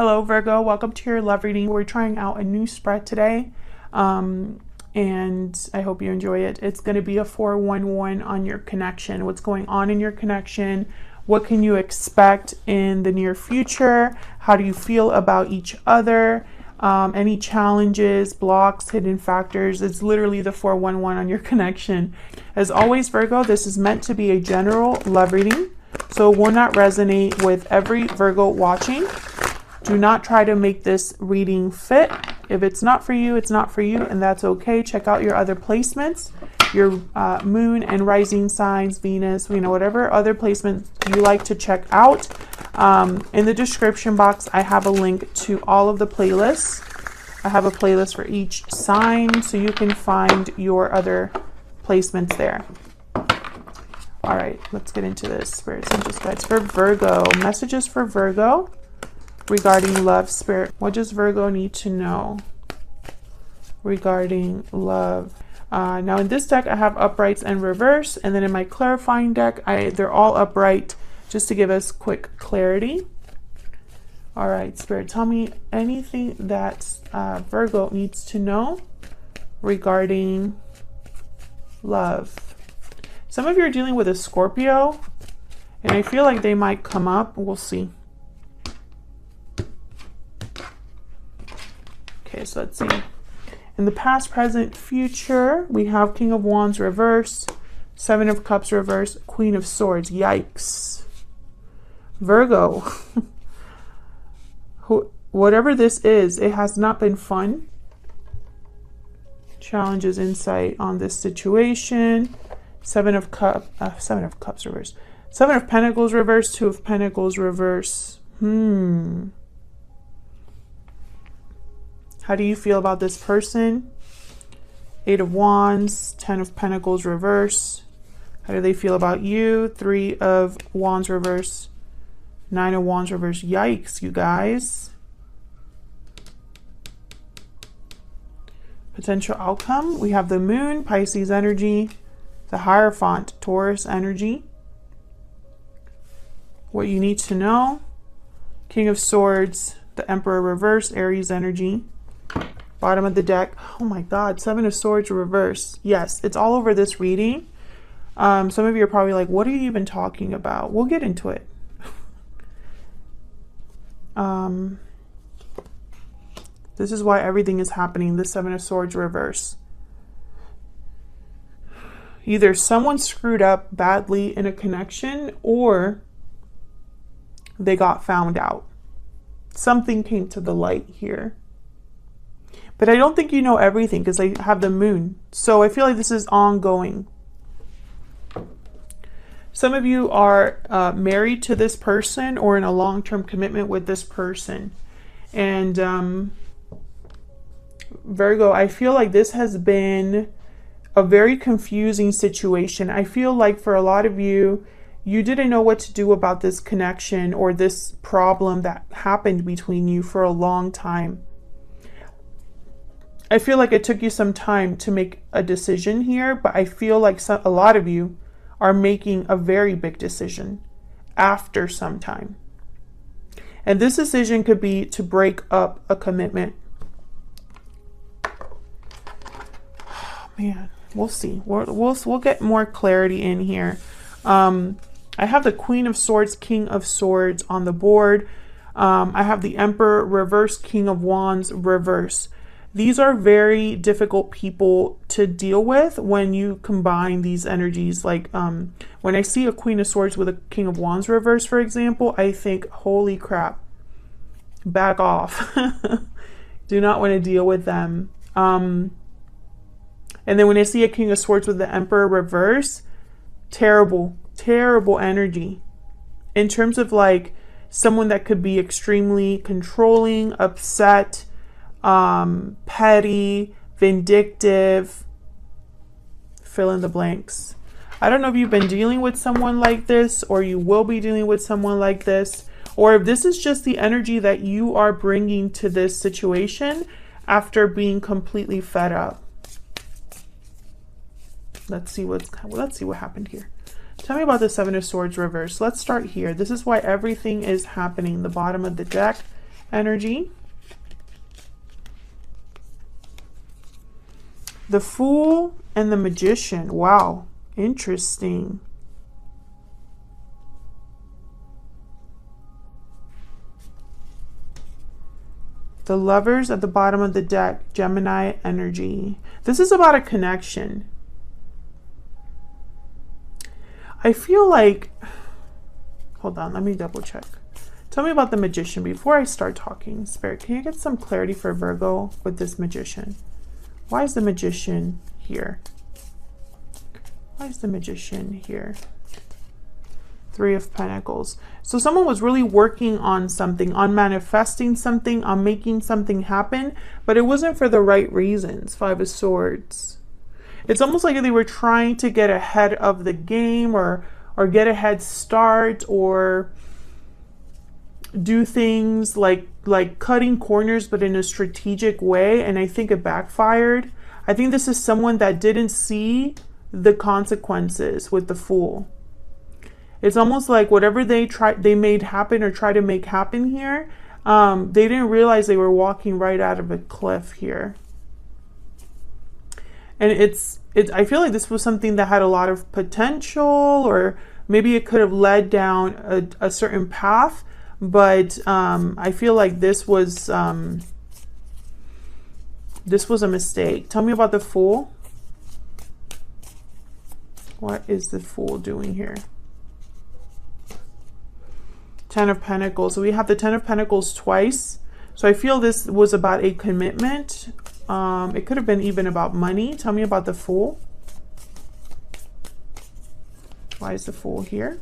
Hello Virgo, welcome to your love reading. We're trying out a new spread today, and I hope you enjoy it. It's going to be a 411 on your connection. What's going on in your connection? What can you expect in the near future? How do you feel about each other? Any challenges, blocks, hidden factors? It's literally the 411 on your connection. As always, Virgo, this is meant to be a general love reading, so it will not resonate with every Virgo watching. Do not try to make this reading fit. If it's not for you, it's not for you, and that's okay. Check out your other placements, your moon and rising signs, Venus, whatever other placements you like to check out. In the description box, I have a link to all of the playlists. I have a playlist for each sign, so you can find your other placements there. All right, let's get into this. Spirits, angels, guides for Virgo. Messages for Virgo regarding love. Spirit, what does Virgo need to know regarding love? Now in this deck, I have uprights and reverse, and then in my clarifying deck, they're all upright, just to give us quick clarity. All right, Spirit, tell me anything that Virgo needs to know regarding love. Some of you are dealing with a Scorpio, and I feel like they might come up. We'll see. Okay, so let's see. In the past, present, future, we have King of Wands reverse, Seven of Cups reverse, Queen of Swords. Yikes. Virgo, whatever this is, it has not been fun. Challenges, insight on this situation. Seven of Cups reverse. Seven of Pentacles reverse, Two of Pentacles reverse. How do you feel about this person? Eight of Wands, Ten of Pentacles reverse. How do they feel about you? Three of Wands reverse, Nine of Wands reverse. Yikes, you guys. Potential outcome. We have the Moon, Pisces energy, the Hierophant, Taurus energy. What you need to know. King of Swords, the Emperor reverse, Aries energy. Bottom of the deck. Oh my God, Seven of Swords reverse. Yes, it's all over this reading. Some of you are probably like, what are you even talking about? We'll get into it. This is why everything is happening. The Seven of Swords reverse. Either someone screwed up badly in a connection, or they got found out. Something came to the light here. But I don't think you know everything, because I have the Moon. So I feel like this is ongoing. Some of you are married to this person or in a long-term commitment with this person. And Virgo, I feel like this has been a very confusing situation. I feel like for a lot of you, you didn't know what to do about this connection or this problem that happened between you for a long time. I feel like it took you some time to make a decision here, but I feel like a lot of you are making a very big decision after some time. And this decision could be to break up a commitment. Oh, man, we'll see. We'll get more clarity in here. I have the Queen of Swords, King of Swords on the board. I have the Emperor reverse, King of Wands reverse. These are very difficult people to deal with when you combine these energies. Like when I see a Queen of Swords with a King of Wands reverse, for example, I think, holy crap, back off. Do not want to deal with them. And then when I see a King of Swords with the Emperor reverse, terrible, terrible energy. In terms of like someone that could be extremely controlling, upset, petty, vindictive, fill in the blanks. I don't know if you've been dealing with someone like this, or you will be dealing with someone like this, or if this is just the energy that you are bringing to this situation after being completely fed up. Let's see what happened here. Tell me about the Seven of Swords reverse. Let's start here. This is why everything is happening. The bottom of the deck energy. The Fool and the Magician. Wow, interesting. The Lovers at the bottom of the deck, Gemini energy. This is about a connection. I feel like, hold on, let me double check. Tell me about the Magician before I start talking. Spirit, can you get some clarity for Virgo with this Magician? Why is the Magician here? Why is the Magician here? Three of Pentacles. So someone was really working on something, on manifesting something, on making something happen, but it wasn't for the right reasons. Five of Swords. It's almost like they were trying to get ahead of the game or get a head start or do things like cutting corners, but in a strategic way. And I think it backfired. I think this is someone that didn't see the consequences with the Fool. It's almost like whatever they made happen or try to make happen here, they didn't realize they were walking right out of a cliff here. And I feel like this was something that had a lot of potential, or maybe it could have led down a certain path. But I feel like this was a mistake. Tell me about the Fool. What is the Fool doing here? Ten of Pentacles. So we have the Ten of Pentacles twice. So I feel this was about a commitment. It could have been even about money. Tell me about the Fool. Why is the Fool here?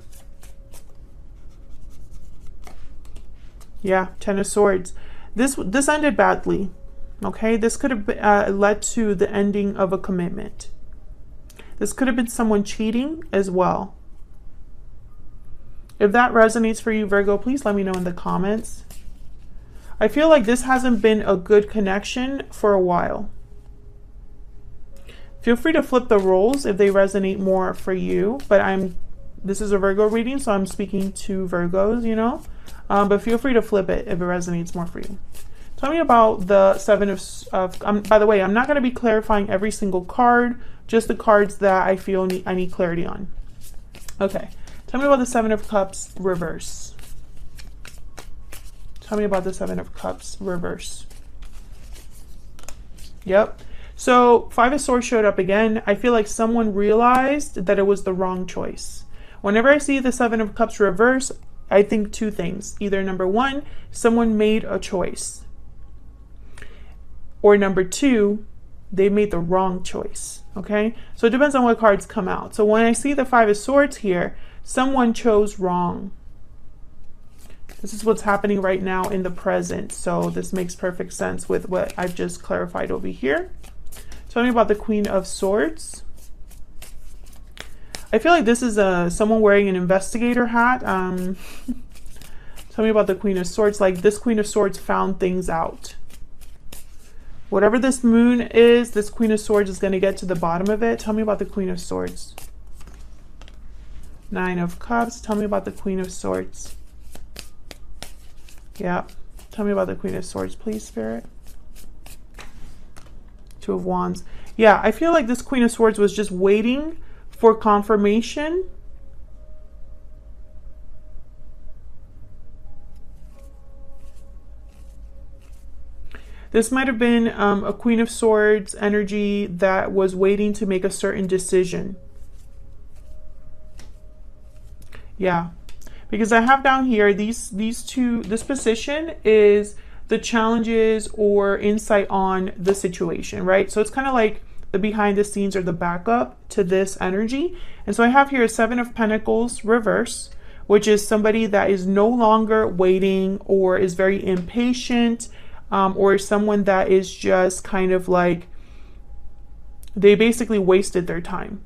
Yeah, Ten of Swords. This ended badly. Okay, this could have led to the ending of a commitment. This could have been someone cheating as well. If that resonates for you, Virgo, please let me know in the comments. I feel like this hasn't been a good connection for a while. Feel free to flip the roles if they resonate more for you. But this is a Virgo reading, so I'm speaking to Virgos, you know. But feel free to flip it if it resonates more for you. Tell me about the Seven of... by the way, I'm not going to be clarifying every single card, just the cards that I feel I need clarity on. Okay. Tell me about the Seven of Cups reverse. Tell me about the Seven of Cups reverse. Yep. So Five of Swords showed up again. I feel like someone realized that it was the wrong choice. Whenever I see the Seven of Cups reverse, I think two things. Either number one, someone made a choice. Or number two, they made the wrong choice. Okay? So it depends on what cards come out. So when I see the Five of Swords here, someone chose wrong. This is what's happening right now in the present. So this makes perfect sense with what I've just clarified over here. Tell me about the Queen of Swords. I feel like this is someone wearing an investigator hat. Tell me about the Queen of Swords. Like this Queen of Swords found things out. Whatever this moon is, this Queen of Swords is going to get to the bottom of it. Tell me about the Queen of Swords. Nine of Cups. Tell me about the Queen of Swords. Yeah. Tell me about the Queen of Swords, please, Spirit. Two of Wands. Yeah, I feel like this Queen of Swords was just waiting for confirmation. This might have been a Queen of Swords energy that was waiting to make a certain decision. Yeah, because I have down here these two. This position is the challenges or insight on the situation, right? So it's kind of like the behind the scenes or the backup to this energy. And so I have here a Seven of Pentacles reverse, which is somebody that is no longer waiting or is very impatient, or someone that is just kind of like they basically wasted their time.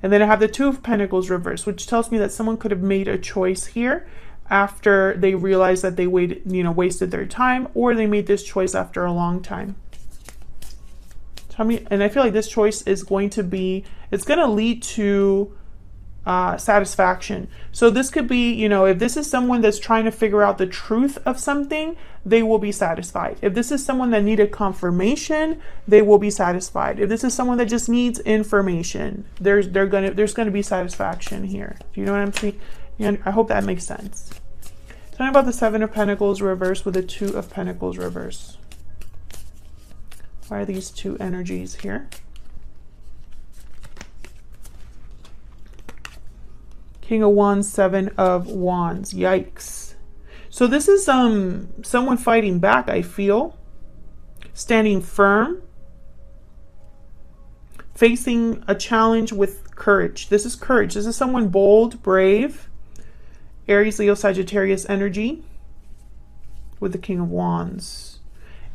And then I have the Two of Pentacles reverse, which tells me that someone could have made a choice here after they realized that they wasted their time, or they made this choice after a long time. Tell me, and I feel like this choice is going to be, it's going to lead to satisfaction. So this could be, you know, if this is someone that's trying to figure out the truth of something, they will be satisfied. If this is someone that needed confirmation, they will be satisfied. If this is someone that just needs information, there's gonna be satisfaction here. Do you know what I'm saying? I hope that makes sense. Tell me about the Seven of Pentacles reversed with the Two of Pentacles reversed. Why are these two energies here? King of Wands, Seven of Wands. Yikes. So this is someone fighting back, I feel. Standing firm. Facing a challenge with courage. This is courage. This is someone bold, brave. Aries, Leo, Sagittarius energy with the King of Wands.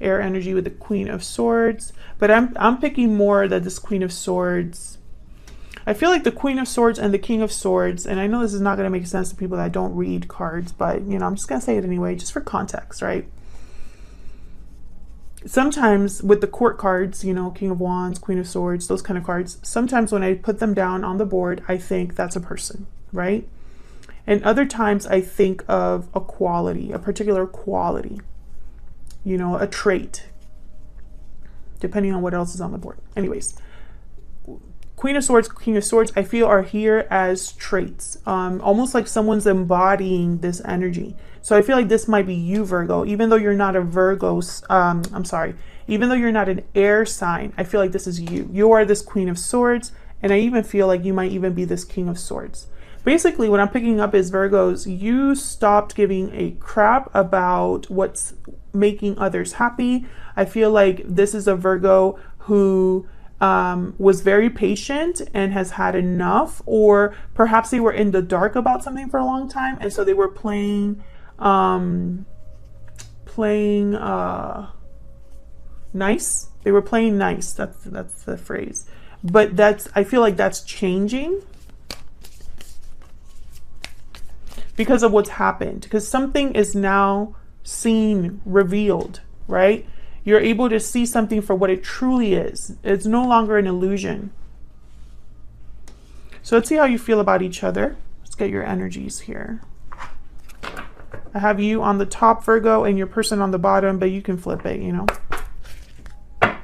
Air energy with the Queen of Swords. But I'm picking more that this Queen of Swords, I feel like the Queen of Swords and the King of Swords, and I know this is not going to make sense to people that don't read cards, but, you know, I'm just going to say it anyway, just for context, right? Sometimes with the court cards, you know, King of Wands, Queen of Swords, those kind of cards, sometimes when I put them down on the board, I think that's a person, right? And other times I think of a quality, a particular quality, you know, a trait, depending on what else is on the board. Anyways. Queen of Swords, King of Swords, I feel are here as traits, almost like someone's embodying this energy. So I feel like this might be you, Virgo, even though you're not a Virgo, even though you're not an air sign, I feel like this is you. You are this Queen of Swords, and I even feel like you might even be this King of Swords. Basically, what I'm picking up is, Virgos, you stopped giving a crap about what's making others happy. I feel like this is a Virgo who was very patient and has had enough, or perhaps they were in the dark about something for a long time, and so they were playing nice. They were playing nice. That's the phrase. But I feel like that's changing because of what's happened, because something is now seen, revealed, right? You're able to see something for what it truly is. It's no longer an illusion. So let's see how you feel about each other. Let's get your energies here. I have you on the top, Virgo, and your person on the bottom, but you can flip it, you know. Can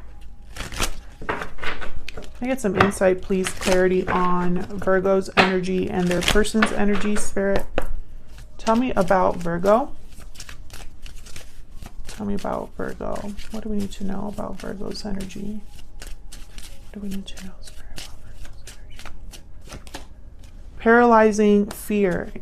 I get some insight, please? Clarity on Virgo's energy and their person's energy, Spirit. Tell me about Virgo. Tell me about Virgo. What do we need to know about Virgo's energy? What do we need to know, Spirit, about Virgo's energy? Paralyzing fear.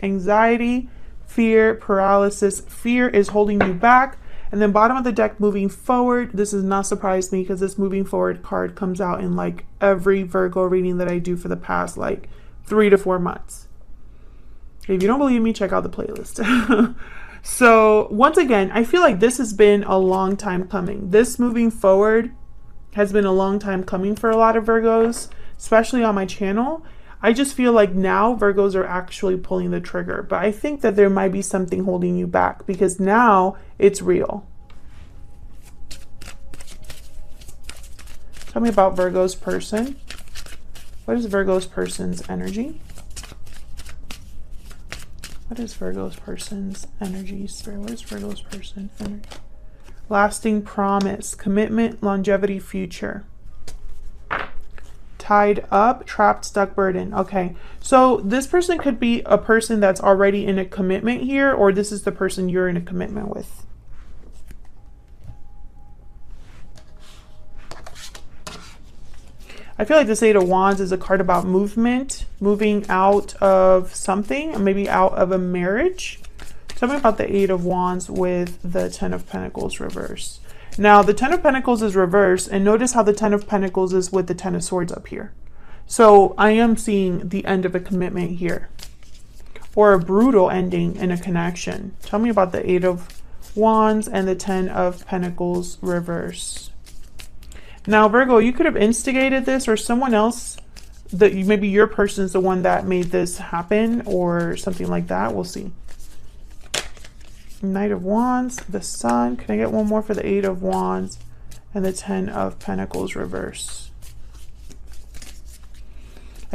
Anxiety, fear, paralysis. Fear is holding you back. And then bottom of the deck, moving forward. This does not surprise me because this moving forward card comes out in like every Virgo reading that I do for the past like 3 to 4 months. If you don't believe me, check out the playlist. So once again, I feel like this has been a long time coming. This moving forward has been a long time coming for a lot of Virgos, especially on my channel. I just feel like now Virgos are actually pulling the trigger, but I think that there might be something holding you back because now it's real. Tell me about Virgo's person. What is Virgo's person's energy? What is Virgo's person's energy, Spirit? What is Virgo's person energy? Lasting promise, commitment, longevity, future. Tied up, trapped, stuck, burden. Okay, so this person could be a person that's already in a commitment here, or this is the person you're in a commitment with. I feel like this Eight of Wands is a card about movement, moving out of something, or maybe out of a marriage. Tell me about the Eight of Wands with the Ten of Pentacles reverse. Now, the Ten of Pentacles is reversed, and notice how the Ten of Pentacles is with the Ten of Swords up here. So I am seeing the end of a commitment here, or a brutal ending in a connection. Tell me about the Eight of Wands and the Ten of Pentacles reverse. Now, Virgo, you could have instigated this, or someone else, that maybe your person is the one that made this happen, or something like that. We'll see. Knight of Wands, the Sun. Can I get one more for the Eight of Wands and the Ten of Pentacles reverse?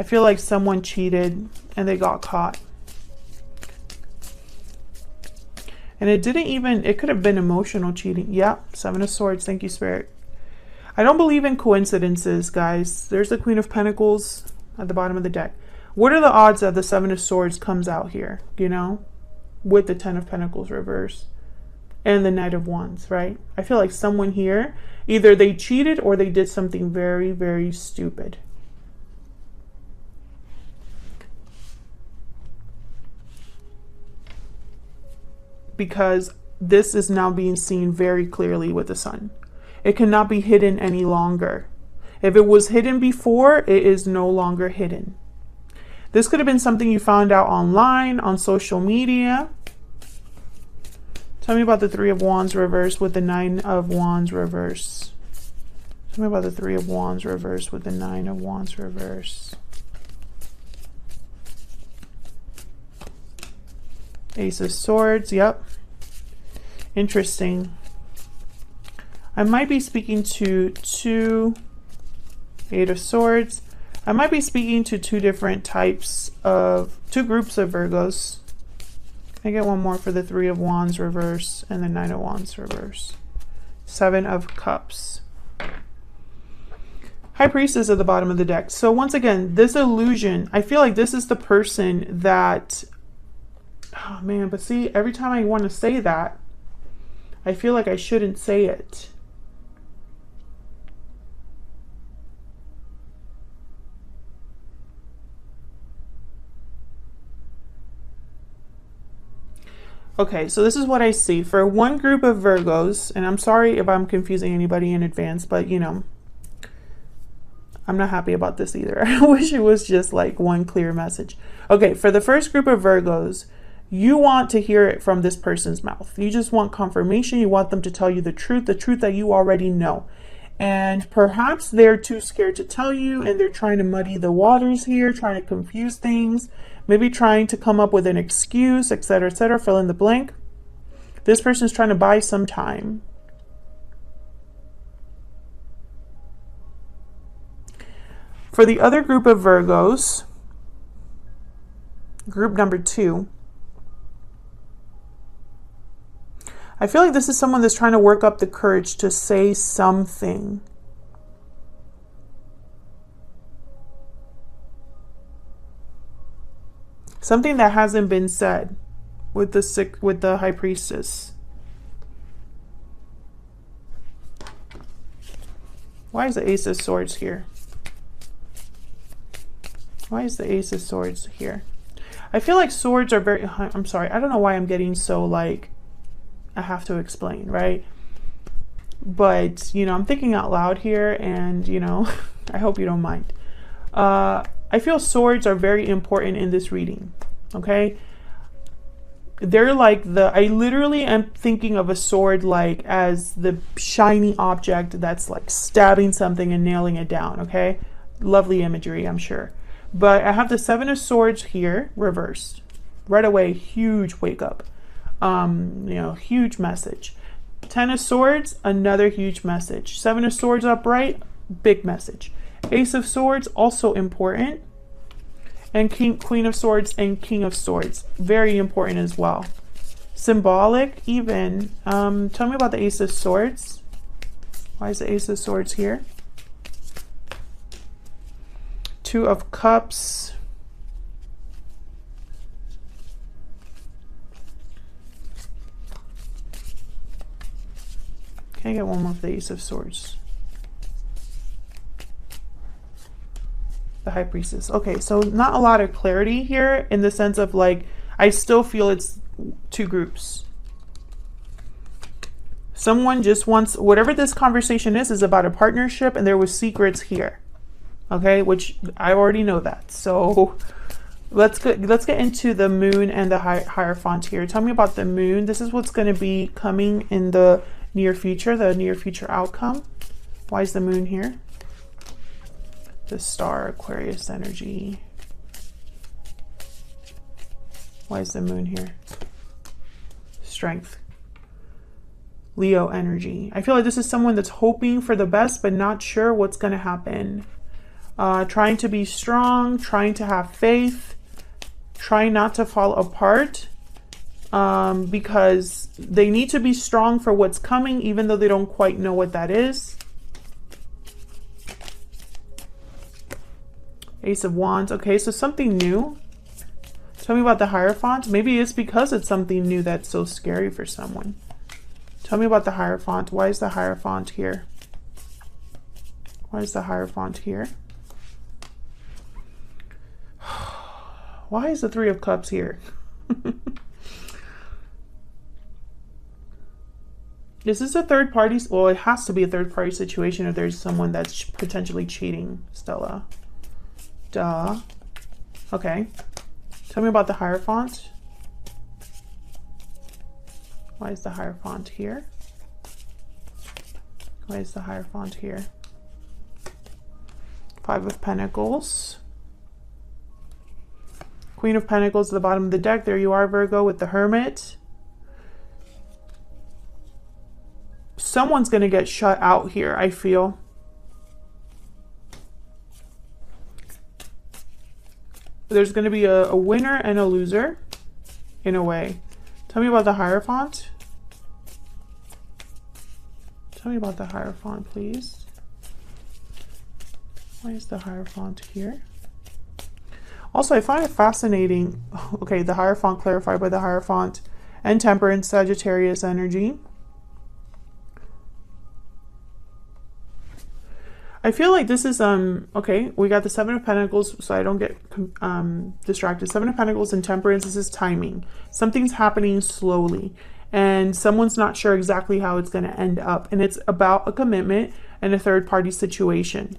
I feel like someone cheated and they got caught. And it didn't even, it could have been emotional cheating. Yep, Seven of Swords. Thank you, Spirit. I don't believe in coincidences, guys. There's the Queen of Pentacles at the bottom of the deck. What are the odds that the Seven of Swords comes out here, you know, with the Ten of Pentacles reverse and the Knight of Wands, right? I feel like someone here, either they cheated or they did something very, very stupid. Because this is now being seen very clearly with the Sun. It cannot be hidden any longer. If it was hidden before, it is no longer hidden. This could have been something you found out online, on social media. Tell me about the Three of Wands reverse with the Nine of Wands reverse. Tell me about the Three of Wands reverse with the Nine of Wands reverse. Ace of Swords, yep. Interesting. I might be speaking to two, Eight of Swords. I might be speaking to two different types of, two groups of Virgos. Can I get one more for the Three of Wands reverse and the Nine of Wands reverse? Seven of Cups. High Priestess at the bottom of the deck. So once again, this illusion, I feel like this is the person that, oh man, but see, every time I want to say that, I feel like I shouldn't say it. Okay, so this is what I see. For one group of Virgos, and I'm sorry if I'm confusing anybody in advance, but you know, I'm not happy about this either. I wish it was just like one clear message. Okay, for the first group of Virgos, you want to hear it from this person's mouth. You just want confirmation. You want them to tell you the truth that you already know. And perhaps they're too scared to tell you and they're trying to muddy the waters here, trying to confuse things, maybe trying to come up with an excuse, etc., etc., fill in the blank. This person's trying to buy some time. For the other group of Virgos, group number 2, I feel like this is someone that's trying to work up the courage to say something. Something that hasn't been said with the High Priestess. Why is the Ace of Swords here? Why is the Ace of Swords here? I feel like swords are very, I'm sorry, I don't know why I'm getting so like, I have to explain, right? But, you know, I'm thinking out loud here and, you know, I hope you don't mind. I feel swords are very important in this reading, okay? They're like I literally am thinking of a sword like as the shiny object that's like stabbing something and nailing it down, okay? Lovely imagery, I'm sure. But I have the Seven of Swords here, reversed. Right away, huge wake up. You know, huge message. Ten of Swords, another huge message. Seven of Swords upright, big message. Ace of Swords, also important. And Queen of Swords and King of Swords, very important as well. Symbolic, even. Tell me about the Ace of Swords. Why is the Ace of Swords here? Two of Cups. Can I get one more of the Ace of Swords? The High Priestess. Okay, so not a lot of clarity here in the sense of like, I still feel it's two groups. Someone just wants, whatever this conversation is about a partnership and there was secrets here. Okay, which I already know that. So let's get into the Moon and the Hierophant here. Tell me about the Moon. This is what's going to be coming in the near future, the near future outcome. Why is the Moon here? The Star, Aquarius energy. Why is the Moon here? Strength. Leo energy. I feel like this is someone that's hoping for the best but not sure what's going to happen. trying to be strong, trying to have faith, trying not to fall apart, because they need to be strong for what's coming, even though they don't quite know what that is. Ace of Wands. Okay, so something new. Tell me about the Hierophant. Maybe it's because it's something new that's so scary for someone. Tell me about the Hierophant. Why is the Hierophant here? Why is the Hierophant here? Why is the Three of Cups here? Is this a third party? Well, it has to be a third party situation if there's someone that's potentially cheating, Stella. Duh. Okay. Tell me about the Hierophant. Why is the Hierophant here? Why is the Hierophant here? Five of Pentacles. Queen of Pentacles at the bottom of the deck. There you are, Virgo, with the Hermit. Someone's going to get shut out here, I feel. There's going to be a winner and a loser, in a way. Tell me about the Hierophant. Tell me about the Hierophant, please. Why is the Hierophant here? Also, I find it fascinating. Okay, the Hierophant clarified by the Hierophant and Temperance, Sagittarius energy. I feel like this is, okay, we got the Seven of Pentacles, so I don't get distracted. Seven of Pentacles and Temperance, this is timing. Something's happening slowly, and someone's not sure exactly how it's going to end up. And it's about a commitment and a third-party situation.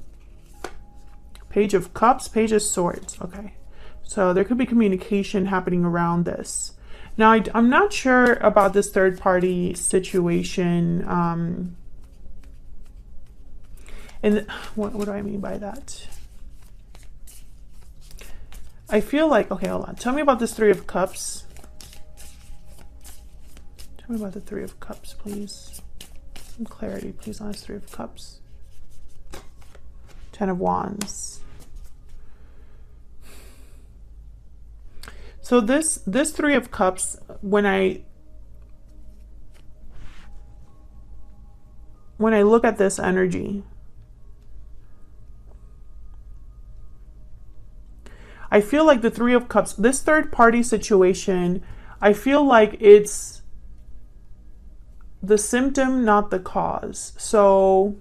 Page of Cups, Page of Swords. Okay, so there could be communication happening around this. Now, I'm not sure about this third-party situation. And what do I mean by that? I feel like, okay, hold on. Tell me about this Three of Cups. Tell me about the Three of Cups, please. Some clarity, please, on this Three of Cups. Ten of Wands. So this Three of Cups, when I look at this energy, I feel like the Three of Cups, this third party situation, I feel like it's the symptom, not the cause. So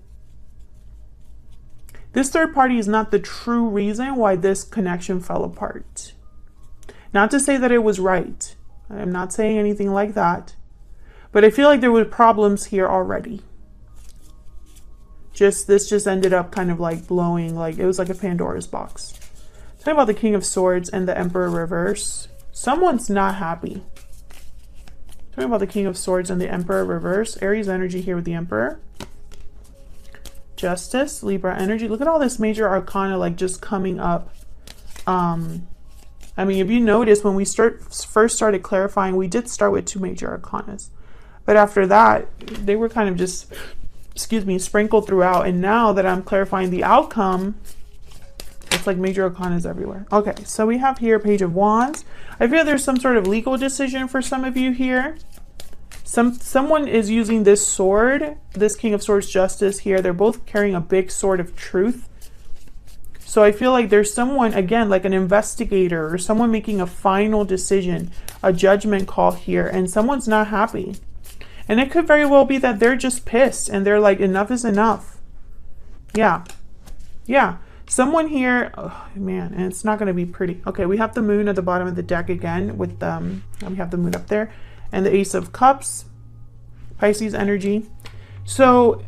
this third party is not the true reason why this connection fell apart. Not to say that it was right. I'm not saying anything like that. But I feel like there were problems here already. This just ended up kind of like blowing, like it was like a Pandora's box. Tell me about the King of Swords and the Emperor reverse. Someone's not happy. Tell me about the King of Swords and the Emperor reverse. Aries energy here with the Emperor. Justice, Libra energy. Look at all this major arcana like just coming up. I mean, if you notice, when we first started clarifying, we did start with two major arcanas. But after that, they were kind of just, excuse me, sprinkled throughout. And now that I'm clarifying the outcome, it's like major arcanas everywhere. Okay, so we have here Page of Wands. I feel there's some sort of legal decision for some of you here. Someone is using this sword, this King of Swords, Justice here. They're both carrying a big sword of truth. So I feel like there's someone, again, like an investigator or someone making a final decision, a judgment call here, and someone's not happy. And it could very well be that they're just pissed and they're like, enough is enough. Yeah. Yeah. Someone here, oh man, and it's not going to be pretty. Okay, we have the Moon at the bottom of the deck again with we have the Moon up there, and the Ace of Cups, Pisces energy. So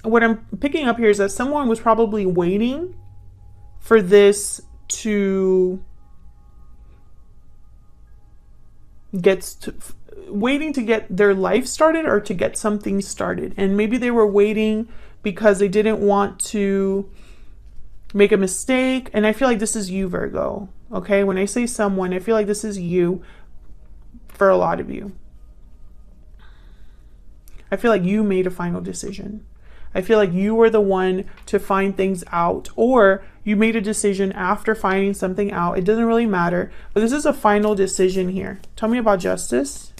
what I'm picking up here is that someone was probably waiting for this to waiting to get their life started or to get something started, and maybe they were waiting because they didn't want to make a mistake. And I feel like this is you, Virgo. Okay, when I say someone, I feel like this is you for a lot of you. I feel like you made a final decision. I feel like you were the one to find things out, or you made a decision after finding something out. It doesn't really matter, but this is a final decision here. Tell me about justice.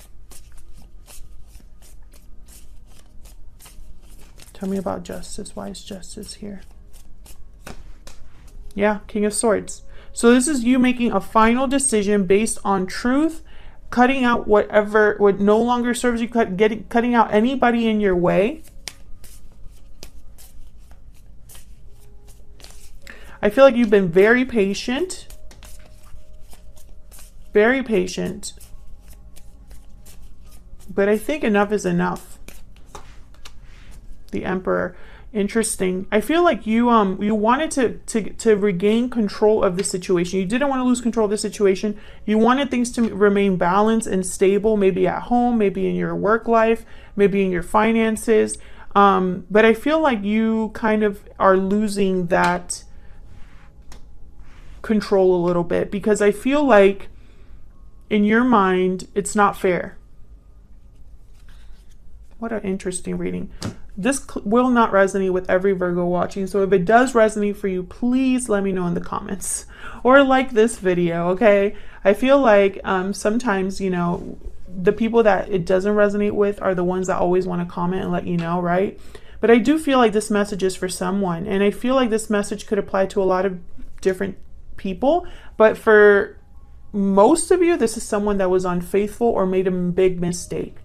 Tell me about justice. Why is justice here? Yeah, King of Swords. So this is you making a final decision based on truth, cutting out what no longer serves you, cutting out anybody in your way. I feel like you've been very patient. Very patient. But I think enough is enough. The Emperor. Interesting. I feel like you wanted to regain control of the situation. You didn't want to lose control of the situation. You wanted things to remain balanced and stable, maybe at home, maybe in your work life, maybe in your finances. But I feel like you kind of are losing that control a little bit, because I feel like in your mind it's not fair. What an interesting reading. This will not resonate with every Virgo watching, so if it does resonate for you, please let me know in the comments or like this video, okay? I feel like sometimes, you know, the people that it doesn't resonate with are the ones that always want to comment and let you know, right? But I do feel like this message is for someone, and I feel like this message could apply to a lot of different people, but for most of you, this is someone that was unfaithful or made a big mistake.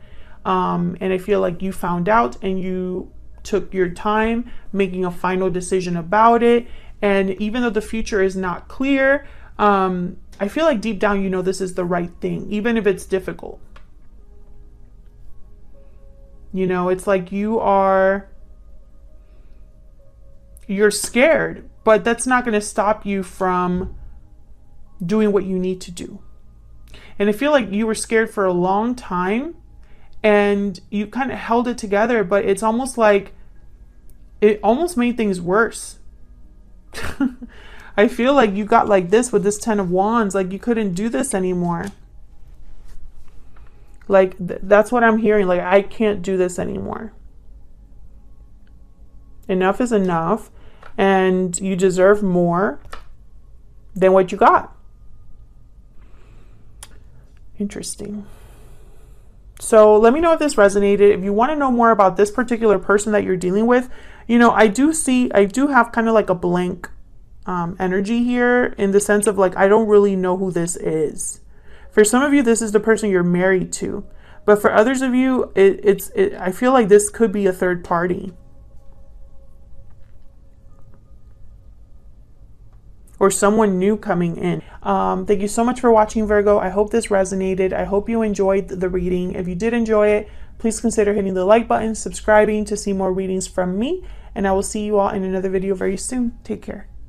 And I feel like you found out and you took your time making a final decision about it. And even though the future is not clear, I feel like deep down, you know, this is the right thing, even if it's difficult. You know, it's like you're scared, but that's not going to stop you from doing what you need to do. And I feel like you were scared for a long time, and you kind of held it together, but it's almost like it almost made things worse. I feel like you got like this with this 10 of Wands, like you couldn't do this anymore. Like that's what I'm hearing. Like, I can't do this anymore. Enough is enough, and you deserve more than what you got. Interesting. So let me know if this resonated. If you want to know more about this particular person that you're dealing with, you know, I do have kind of like a blank energy here, in the sense of like, I don't really know who this is. For some of you, this is the person you're married to. But for others of you, I feel like this could be a third party. Or someone new coming in. Thank you so much for watching, Virgo. I hope this resonated. I hope you enjoyed the reading. If you did enjoy it, please consider hitting the like button, subscribing to see more readings from me, and I will see you all in another video very soon. Take care.